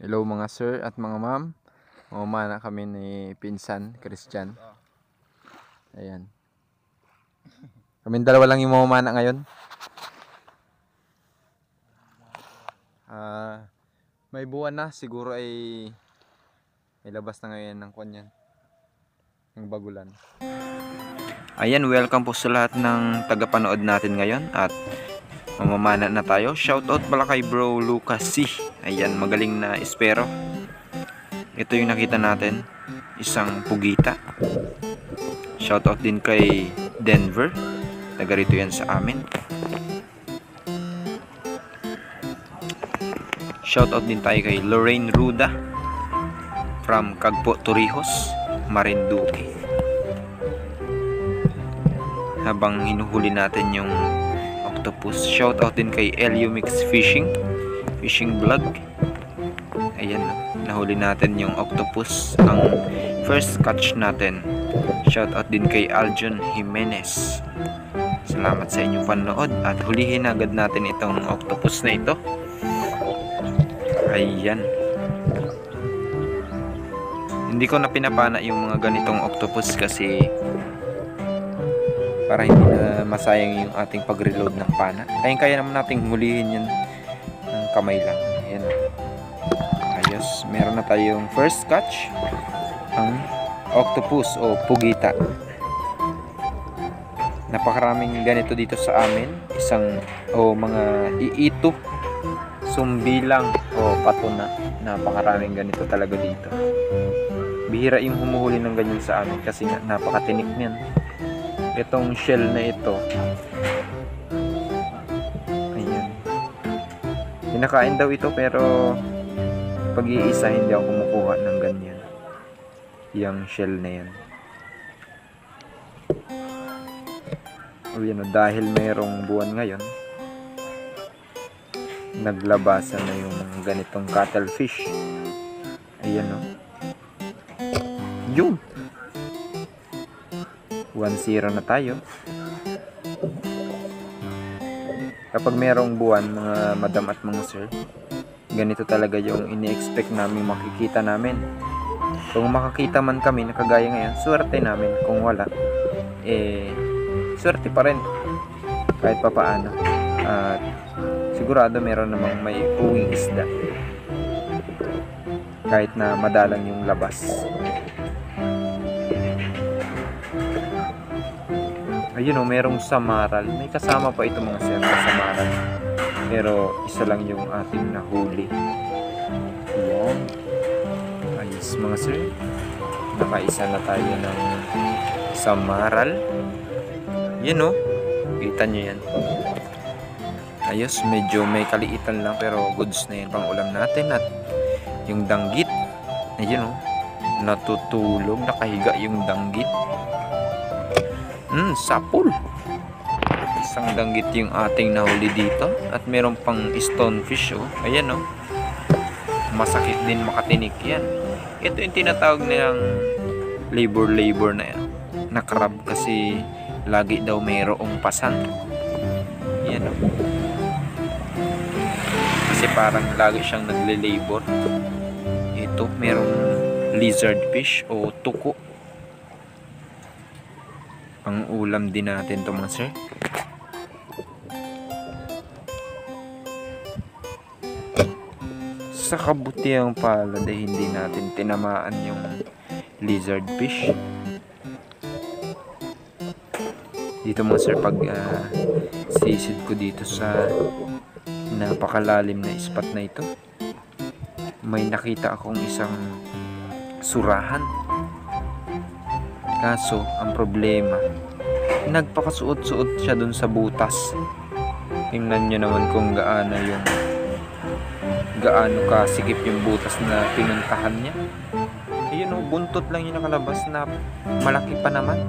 Hello mga sir at mga ma'am. Mamana kami ni Pinsan, Christian. Ayan. Kaming dalawa lang yung mamana ngayon. May buwan na. Siguro ay may labas na ngayon ng kanyan. Ng bagulan. Ayan, welcome po sa lahat ng tagapanood natin ngayon. At mamamana na tayo. Shoutout pala kay bro Lucas C. Ayan, magaling na espero. Ito yung nakita natin, isang pugita. Shoutout din kay Denver, taga rito yan sa amin. Shoutout din tayo kay Lorraine Ruda from Cagpo, Torrijos, Marinduque. Habang hinuhuli natin yung octopus, shoutout din kay Elio Mix Fishing Vlog. Ayan, nahuli natin yung octopus, ang first catch natin. Shoutout din kay Aljon Jimenez. Salamat sa inyong panood at hulihin agad natin itong octopus na ito. Ayan. Hindi ko na pinapana yung mga ganitong octopus kasi para hindi na masayang yung ating pag-reload ng pana. Kaya naman nating hulihin yan ng kamay lang. Ayan. Ayos, meron na tayong first catch, ang octopus o pugita. Napakaraming ganito dito sa amin, mga iito, sumbilang o patuna. Napakaraming ganito talaga dito. Bihira yung humuhuli ng ganyan sa amin kasi napakatinik niyan. Itong shell na ito, ayan, kinakain daw ito pero pag-iisa hindi ako kumukuha ng ganyan, yung shell na yan. O yan, dahil mayroong buwan ngayon, naglabasan na yung mga ganitong cuttlefish. Ayan o, yun, 1-0 na tayo. Kapag mayroong buwan, mga madam at mga sir, ganito talaga yung ini-expect namin makikita namin. Kung makakita man kami na kagaya ngayon, swerte namin. Kung wala, swerte pa rin kahit pa paano. At sigurado meron namang may uwing isda kahit na madalang yung labas. Ayun o, merong samaral. May kasama pa ito mga sir na samaral. Pero isa lang yung ating nahuli. Ayan. Ayos mga sir. Nakaisa na tayo ng samaral. Yan o. Kita nyo yan. Ayos. Medyo may kaliitan lang pero goods na yan pang ulam natin. At yung danggit. Ayun o. Natutulog. Nakahiga yung danggit. Sapul. Isang danggit yung ating nahuli dito. At meron pang stonefish oh. Ayan oh. Masakit din makatinik yan. Ito yung tinatawag nilang labor na yan, na crab kasi lagi daw mayroong pasan. Ayan oh. Kasi parang lagi siyang nagle-labor. Ito merong lizard fish o tuko. Ang ulam din natin to mga sir. Sa kabutiang palad ay hindi natin tinamaan yung lizard fish. Dito mga sir, pag sisid ko dito sa napakalalim na spot na ito, may nakita akong isang surahan. Kaso, ang problema, nagpakasuot-suot siya dun sa butas. Tingnan nyo naman kung gaano kasikip yung butas na pinuntahan niya. Ayun o, buntot lang yung nakalabas na malaki pa naman.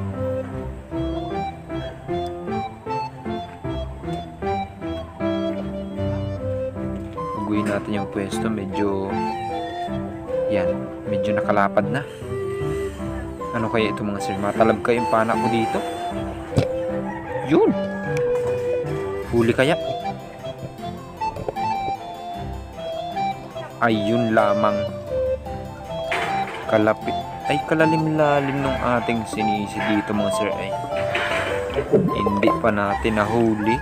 Uguin natin yung pwesto, medyo nakalapad na. Ano kaya ito mga sir? Matalab kayo yung pana ko dito. Yun! Huli kaya? Ayun lamang. Kalapit. Ay, kalalim-lalim nung ating sinisi dito mga sir ay. Hindi pa natin nahuli.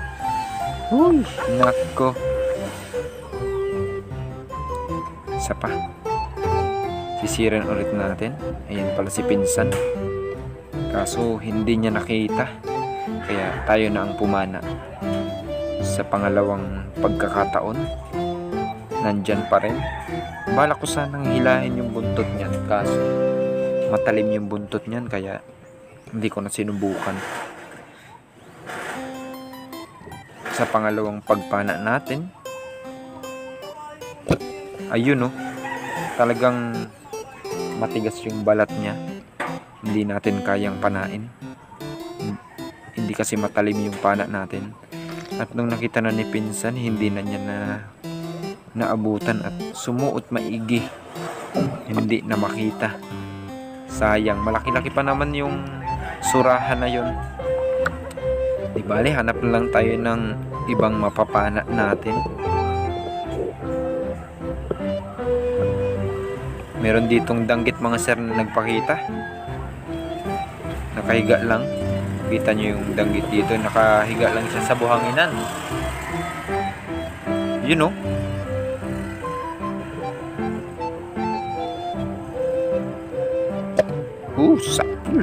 Uy, nako. Isa pa. Sisiran ulit natin. Ayan pala si pinsan. Kaso hindi niya nakita. Kaya tayo na ang pumana. Sa pangalawang pagkakataon, nandyan pa rin. Balak ko sanang hilahin yung buntot niyan. Kaso matalim yung buntot niyan kaya hindi ko na sinubukan. Sa pangalawang pagpana natin, ayun oh, talagang matigas yung balat niya. Hindi natin kayang panain. Hindi kasi matalim yung pana natin. At nung nakita na ni pinsan, hindi na niya naabutan at sumuot maigi. Hindi na makita. Sayang, malaki-laki pa naman yung surahan na yun. Di bale, hanap lang tayo ng ibang mapapana natin. Meron ditong danggit mga sir na nagpakita. Nakahiga lang. Kita nyo yung danggit dito. Nakahiga lang siya sa buhanginan. You know. Sapul.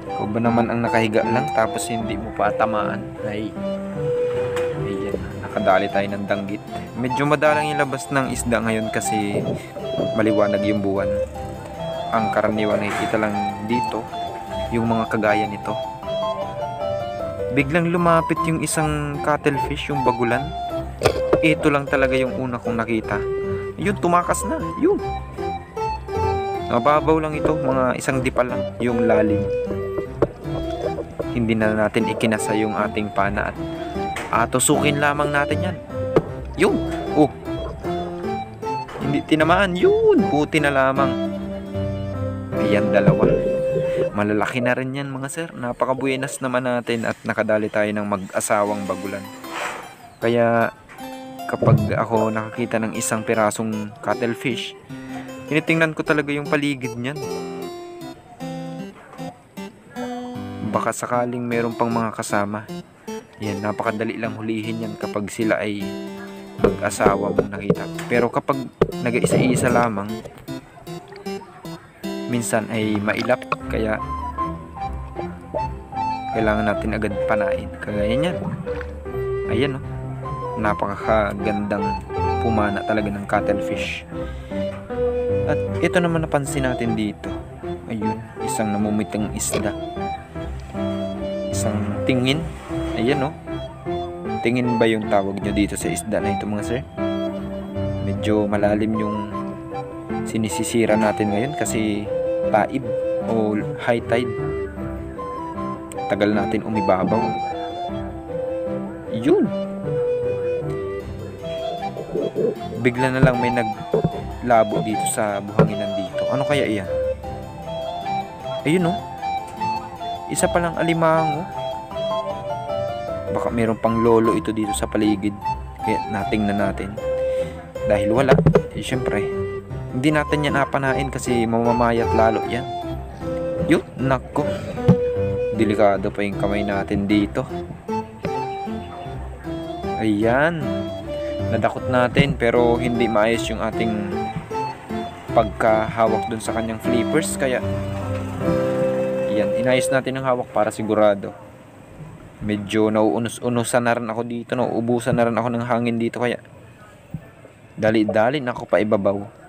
Ikaw ba naman ang nakahiga lang tapos hindi mo pa tamaan? Ay. Ayan. Nakadali tayo ng danggit. Medyo madalang ilabas ng isda ngayon kasi maliwanag yung buwan. Ang karaniwan nakikita lang dito yung mga kagaya nito. Biglang lumapit yung isang cuttlefish, yung bagulan. Ito lang talaga yung una kong nakita. Yun, tumakas na. Yun. Mababaw lang ito, mga isang dipa lang yung lalim. Hindi na natin ikinasa yung ating pana at tusukin lamang natin yan. Yun. Oh. Hindi tinamaan. Yun. Buti na lamang. Ayan, dalawa. Malalaki na rin yan mga sir. Napakabuenas naman natin at nakadali tayo ng mag-asawang bagulan. Kaya kapag ako nakakita ng isang pirasong cuttlefish, tinitingnan ko talaga yung paligid niyan. Baka sakaling meron pang mga kasama. Yan, napakadali lang hulihin yan kapag sila ay mag-asawa mong nakita. Pero kapag nag-isa-isa lamang, minsan ay mailap. Kaya kailangan natin agad panain. Kagaya niyan. Ayan oh. Napakagandang pumana talaga ng cuttlefish. At ito naman napansin natin dito. Ayun, isang namumitang isda. Isang tingin. Ayan oh. Tingin ba yung tawag nyo dito sa isda na ito mga sir? Medyo malalim yung sinisisira natin ngayon kasi taib o high tide. Tagal natin umibabaw. Yun. Bigla na lang may naglabo dito sa buhanginan dito. Ano kaya iyan? Ayun oh. Isa palang alimango. Baka meron pang lolo ito dito sa paligid. Kaya natingnan natin. Dahil wala, syempre hindi natin yan napanain kasi mamamayat lalo yan. Yun, nako. Delikado pa yung kamay natin dito. Ayan. Nadakot natin pero hindi maayos yung ating pagkahawak dun sa kanyang flippers. Kaya yan, inayos natin ang hawak para sigurado. Medyo nauunos-unusan na rin ako dito. Nauubusan na rin ako ng hangin dito. Kaya dali-dali na ako pa ibabaw.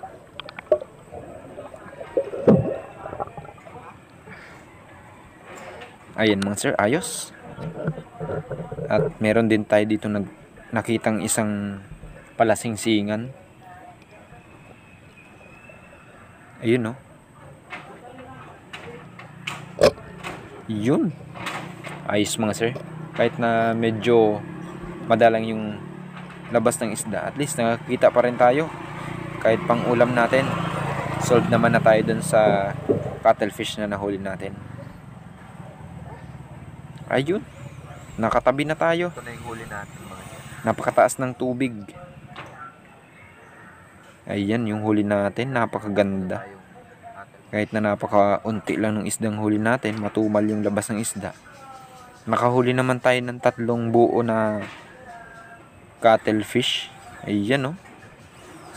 Ayan mga sir, ayos. At meron din tayo dito nakitang isang palasingsingan. Ayun oh. Yun. Ayos mga sir. Kahit na medyo madalang yung labas ng isda, at least nakakita pa rin tayo. Kahit pang ulam natin, solve naman na tayo dun sa cuttlefish na nahuli natin. Ayun, nakatabi na tayo. Ito na yung huli natin mga sir. Napakataas ng tubig. Ayan, yung huli natin, napakaganda. Kahit na napakaunti lang ng isdang huli natin, matumal yung labas ng isda. Nakahuli naman tayo ng 3 buo na cuttlefish. Ayan, oh.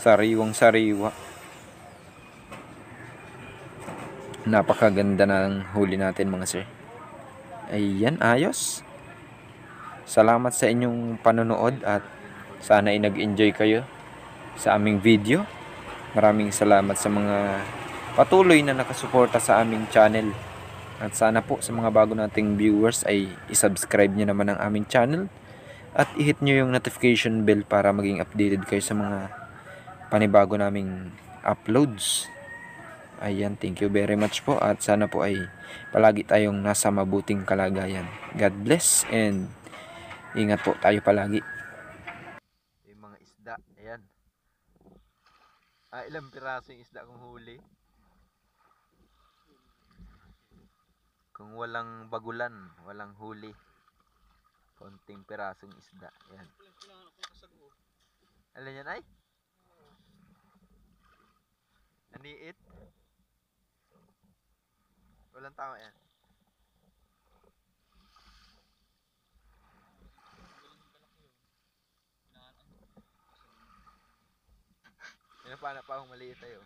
Sariwang sariwa. Napakaganda ng huli natin mga sir. Ayan, ayos. Salamat sa inyong panonood at sana ay nag-enjoy kayo sa aming video. Maraming salamat sa mga patuloy na nakasuporta sa aming channel. At sana po sa mga bago nating viewers ay isubscribe nyo naman ang aming channel. At i-hit nyo yung notification bell para maging updated kayo sa mga panibago naming uploads. Ayan, thank you very much po. At sana po ay palagi tayong nasa mabuting kalagayan. God bless and ingat po tayo palagi. Yung mga isda, ayan. Ilang piraso yung isda kong huli. Kung walang bagulan, walang huli. Konting pirasong isda. Ayan. Alam yan ay? Naniit? Walang tama yan. Paano pa akong maliit tayo?